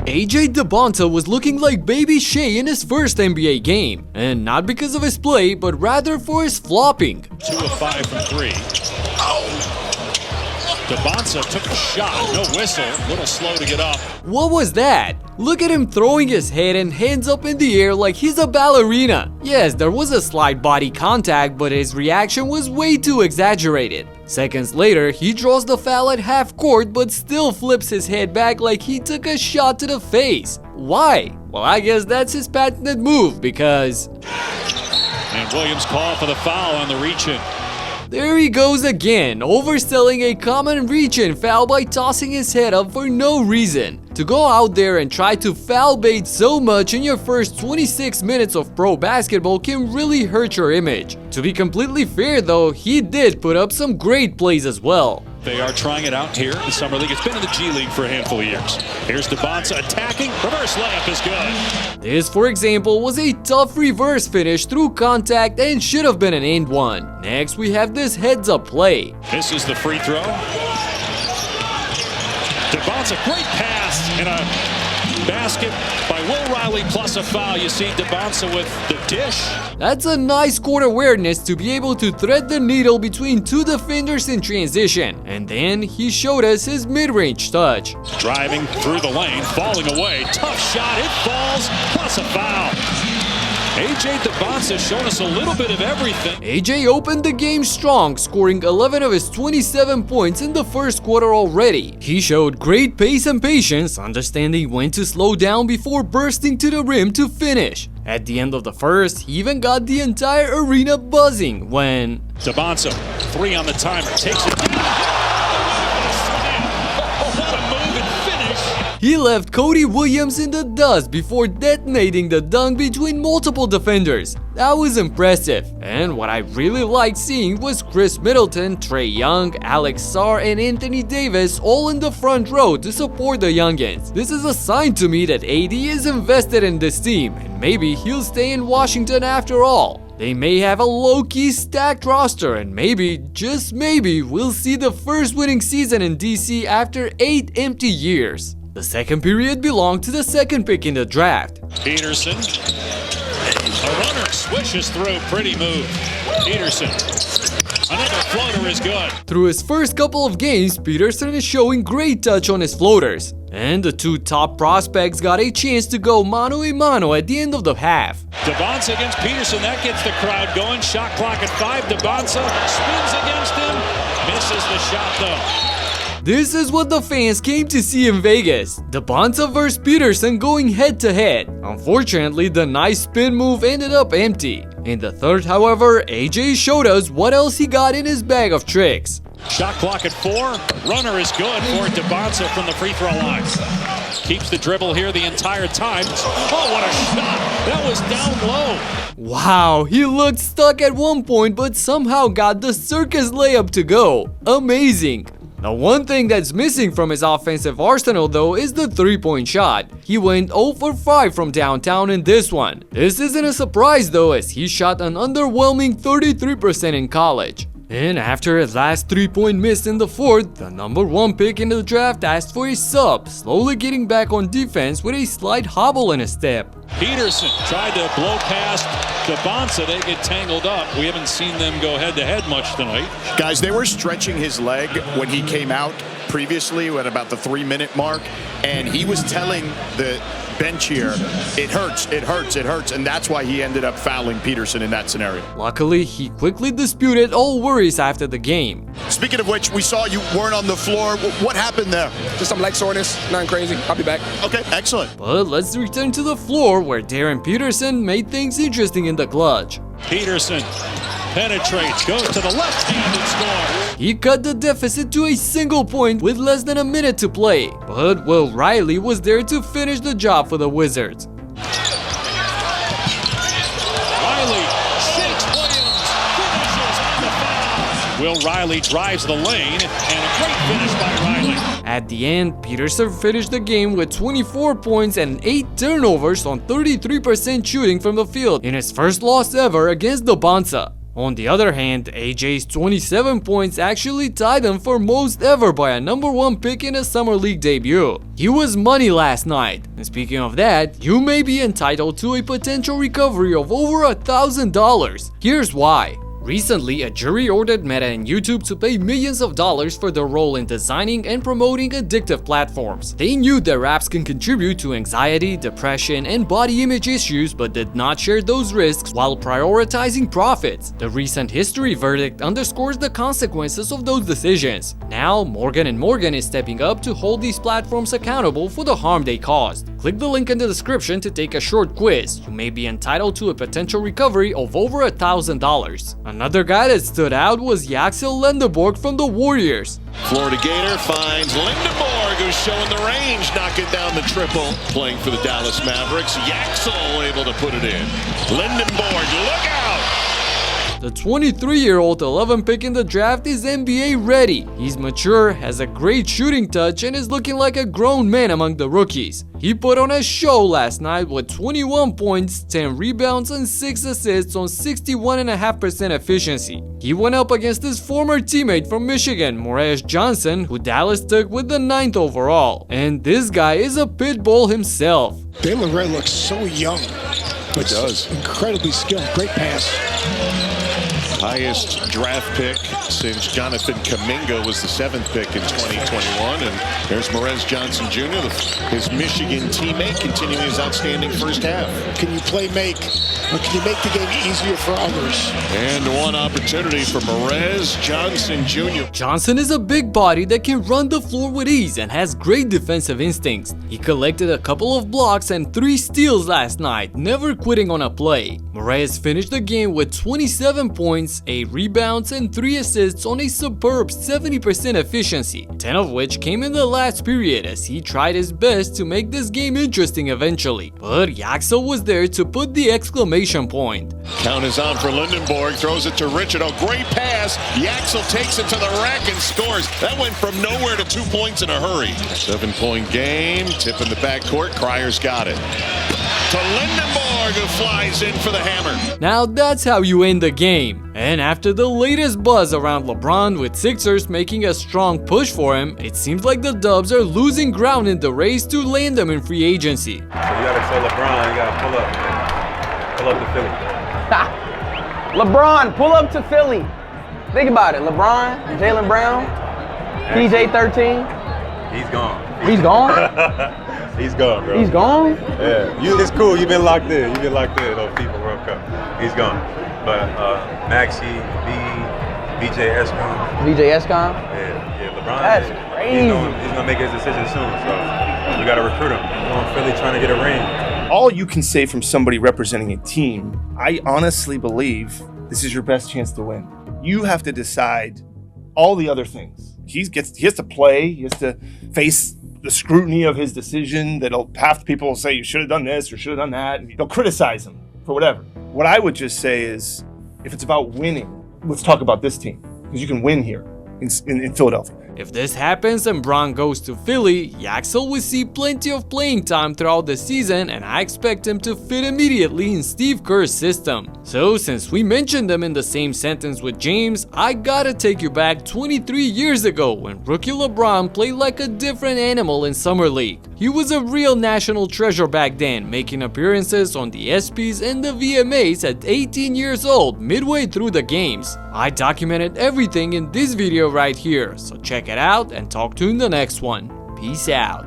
Dybantsa was looking like baby Shai in his first NBA game, and not because of his play, but rather for his flopping. 2 of 5 from 3. Dybantsa took a shot, no whistle, a little slow to get up. What was that? Look at him throwing his head and hands up in the air like he's a ballerina. Yes, there was a slight body contact, but his reaction was way too exaggerated. Seconds later, he draws the foul at half court but still flips his head back like he took a shot to the face. Why? Well, I guess that's his patented move because... And Williams called for the foul on the reach-in. There he goes again, overselling a common reach-in foul by tossing his head up for no reason. To go out there and try to foul bait so much in your first 26 minutes of pro basketball can really hurt your image. To be completely fair though, he did put up some great plays as well. They are trying it out here in the Summer League. It's been in the G League for a handful of years. Here's Dybantsa attacking. Reverse layup is good. This, for example, was a tough reverse finish through contact and should have been an and one. Next, we have this heads-up play. This is the free throw. Dybantsa, great pass and a basket by Will Riley plus a foul. You see Dybantsa with the dish. That's a nice court awareness to be able to thread the needle between two defenders in transition. And then he showed us his mid-range touch. Driving through the lane, falling away. Tough shot, it falls, plus a foul. Dybantsa showing us a little bit of everything. AJ opened the game strong, scoring 11 of his 27 points in the first quarter already. He showed great pace and patience, understanding when to slow down before bursting to the rim to finish. At the end of the first, he even got the entire arena buzzing when... Dybantsa, 3 on the timer, takes it down. He left Cody Williams in the dust before detonating the dunk between multiple defenders. That was impressive. And what I really liked seeing was Chris Middleton, Trae Young, Alex Sarr, and Anthony Davis all in the front row to support the youngins. This is a sign to me that AD is invested in this team, and maybe he'll stay in Washington after all. They may have a low-key stacked roster, and maybe, just maybe, we'll see the first winning season in DC after 8 empty years. The second period belonged to the second pick in the draft. Peterson, a runner swishes through, pretty move. Peterson, another floater is good. Through his first couple of games, Peterson is showing great touch on his floaters. And the two top prospects got a chance to go mano a mano at the end of the half. Dybantsa against Peterson, that gets the crowd going. Shot clock at 5, Dybantsa spins against him, misses the shot though. This is what the fans came to see in Vegas. Dybantsa vs Peterson going head to head. Unfortunately, the nice spin move ended up empty. In the third, however, AJ showed us what else he got in his bag of tricks. Shot clock at 4. Runner is good for Dybantsa from the free throw line. Keeps the dribble here the entire time. Oh, what a shot. That was down low. Wow, he looked stuck at one point but somehow got the circus layup to go. Amazing. The one thing that's missing from his offensive arsenal though is the three-point shot. He went 0 for 5 from downtown in this one. This isn't a surprise though, as he shot an underwhelming 33% in college. And after his last 3-point miss in the fourth, the number 1 pick in the draft asked for a sub, slowly getting back on defense with a slight hobble in his step. Peterson tried to blow past Dybantsa. They get tangled up. We haven't seen them go head-to-head much tonight. Guys, they were stretching his leg when he came out previously at about the 3-minute mark, and he was telling the bench here, it hurts, it hurts, it hurts, and that's why he ended up fouling Peterson in that scenario. Luckily, he quickly disputed all worries after the game. Speaking of which, we saw you weren't on the floor. What happened there? Just some leg soreness, nothing crazy. I'll be back. Okay, excellent. But let's return to the floor where Darren Peterson made things interesting in the clutch. Peterson penetrates, goes to the left-handed score. He cut the deficit to a single point with less than a minute to play, but Will Riley was there to finish the job for the Wizards. Riley shakes Williams, finishes on the foul. Will Riley drives the lane, and a great finish by Riley. At the end, Peterson finished the game with 24 points and 8 turnovers on 33% shooting from the field in his first loss ever against Dybantsa. On the other hand, AJ's 27 points actually tied him for most ever by a #1 pick in a Summer League debut. He was money last night. And speaking of that, you may be entitled to a potential recovery of over $1,000. Here's why. Recently, a jury ordered Meta and YouTube to pay millions of dollars for their role in designing and promoting addictive platforms. They knew their apps can contribute to anxiety, depression, and body image issues, but did not share those risks while prioritizing profits. The recent history verdict underscores the consequences of those decisions. Now, Morgan & Morgan is stepping up to hold these platforms accountable for the harm they caused. Click the link in the description to take a short quiz. You may be entitled to a potential recovery of over $1,000. Another guy that stood out was Yaxel Lendeborg from the Warriors. Florida Gator finds Lindenborg, who's showing the range, knocking down the triple. Playing for the Dallas Mavericks, Yaxel able to put it in. Lindenborg, look out! The 23-year-old 11 pick in the draft is NBA ready. He's mature, has a great shooting touch, and is looking like a grown man among the rookies. He put on a show last night with 21 points, 10 rebounds, and 6 assists on 61.5% efficiency. He went up against his former teammate from Michigan, Morez Johnson, who Dallas took with the 9th overall. And this guy is a pit bull himself. Jalen Red looks so young, but does. Incredibly skilled. Great pass. Highest draft pick since Jonathan Kuminga was the 7th pick in 2021. And there's Morez Johnson Jr., his Michigan teammate, continuing his outstanding first half. Can you play make, or can you make the game easier for others? And one opportunity for Morez Johnson Jr. Johnson is a big body that can run the floor with ease and has great defensive instincts. He collected a couple of blocks and 3 steals last night, never quitting on a play. Morez finished the game with 27 points, 8 rebounds, and 3 assists on a superb 70% efficiency, 10 of which came in the last period as he tried his best to make this game interesting eventually. But Yaxel was there to put the exclamation point. Count is on for Lindenborg, throws it to Richard. Oh, great pass. Yaxel takes it to the rack and scores. That went from nowhere to 2 points in a hurry. 7-point game, tip in the backcourt. Cryer's got it. To Lindenborg, who flies in for the hammer. Now that's how you end the game. And after the latest buzz around LeBron with Sixers making a strong push for him, it seems like the Dubs are losing ground in the race to land them in free agency. So you gotta tell LeBron, you gotta pull up to Philly. LeBron, pull up to Philly. Think about it. LeBron, Jaylen Brown, PJ 13. He's gone. He's gone? He's gone, bro. He's gone? Yeah. It's cool. You've been locked in. You've been locked in on FIFA World Cup. He's gone. But Maxey, VJ Escom. VJ Escom? Yeah, LeBron. That's crazy. He's gonna make his decision soon. So we gotta recruit him. He's going Philly trying to get a ring. All you can say from somebody representing a team, I honestly believe this is your best chance to win. You have to decide all the other things. He has to play. He has to face the scrutiny of his decision. Half the people will say you should have done this or should have done that. And they'll criticize him for whatever. What I would just say is, if it's about winning, let's talk about this team, because you can win here in Philadelphia. If this happens and Bron goes to Philly, Yaxel will see plenty of playing time throughout the season, and I expect him to fit immediately in Steve Kerr's system. So since we mentioned them in the same sentence with James, I gotta take you back 23 years ago when rookie LeBron played like a different animal in Summer League. He was a real national treasure back then, making appearances on the ESPYs and the VMAs at 18 years old midway through the games. I documented everything in this video right here, so check it out and talk to you in the next one. Peace out.